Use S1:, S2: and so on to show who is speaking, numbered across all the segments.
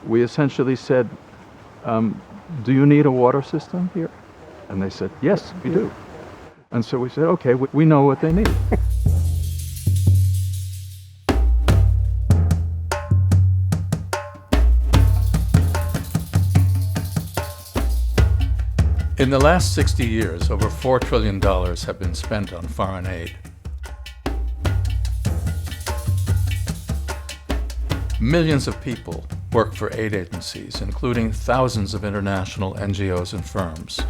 S1: we essentially said, do you need a water system here? And they said, yes, we do. And so we said, okay, we know what they need.
S2: In the last 60 years, over $4 trillion have been spent on foreign aid. Millions of people work for aid agencies, including thousands of international NGOs and firms.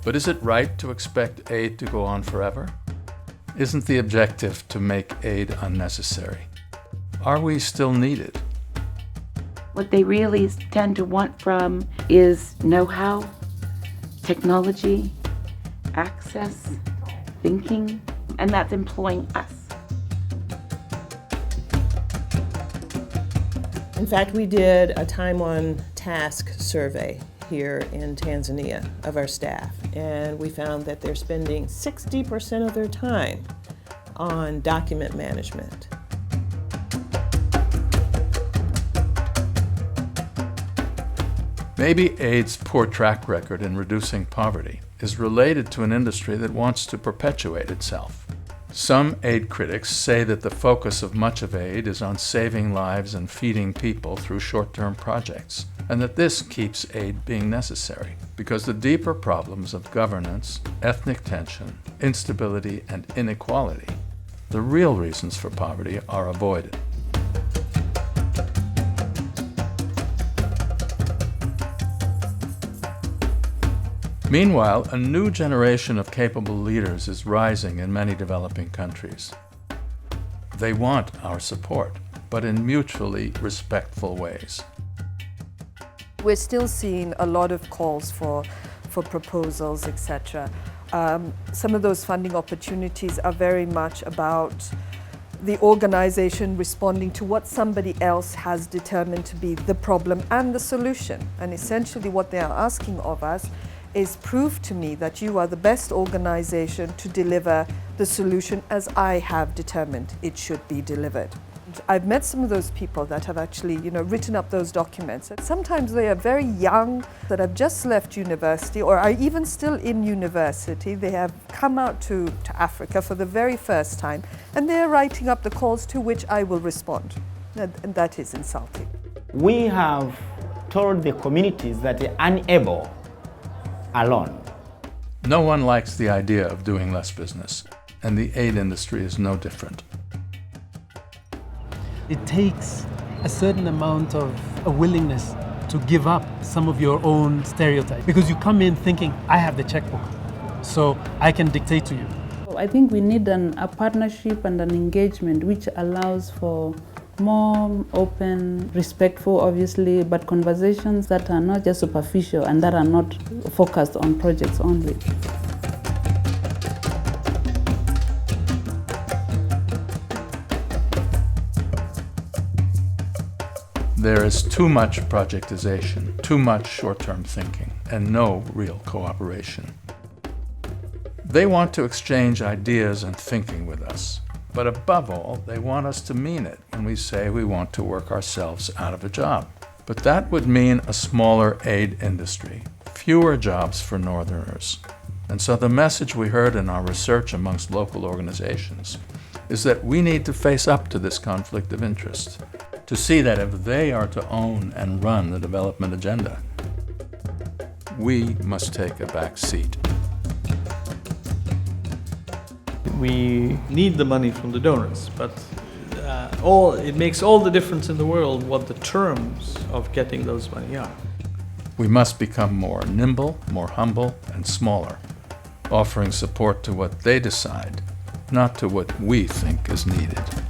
S2: But is it right to expect aid to go on forever? Isn't the objective to make aid unnecessary? Are we still needed?
S3: What they really tend to want from is know-how, technology, access, thinking, and that's employing us.
S4: In fact, we did a time on task survey here in Tanzania of our staff, and we found that they're spending 60% of their time on document management.
S2: Maybe aid's poor track record in reducing poverty is related to an industry that wants to perpetuate itself. Some aid critics say that the focus of much of aid is on saving lives and feeding people through short-term projects, and that this keeps aid being necessary, because the deeper problems of governance, ethnic tension, instability, and inequality, the real reasons for poverty, are avoided. Meanwhile, a new generation of capable leaders is rising in many developing countries. They want our support, but in mutually respectful ways.
S5: We're still seeing a lot of calls for proposals, etc. Some of those funding opportunities are very much about the organization responding to what somebody else has determined to be the problem and the solution. And essentially what they are asking of us is prove to me that you are the best organization to deliver the solution as I have determined it should be delivered. I've met some of those people that have actually, written up those documents. Sometimes they are very young, that have just left university or are even still in university. They have come out to Africa for the very first time, and they're writing up the calls to which I will respond. And that is insulting.
S6: We have told the communities that they're unable alone.
S2: No one likes the idea of doing less business, and the aid industry is no different.
S7: It takes a certain amount of a willingness to give up some of your own stereotypes, because you come in thinking, I have the checkbook, so I can dictate to you.
S8: I think we need a partnership and an engagement which allows for more open, respectful, obviously, but conversations that are not just superficial and that are not focused on projects only.
S2: There is too much projectization, too much short-term thinking, and no real cooperation. They want to exchange ideas and thinking with us. But above all, they want us to mean it when we say we want to work ourselves out of a job. But that would mean a smaller aid industry, fewer jobs for Northerners. And so the message we heard in our research amongst local organizations is that we need to face up to this conflict of interest, to see that if they are to own and run the development agenda, we must take a back seat.
S9: We need the money from the donors, but it makes all the difference in the world what the terms of getting those money are.
S2: We must become more nimble, more humble, and smaller, offering support to what they decide, not to what we think is needed.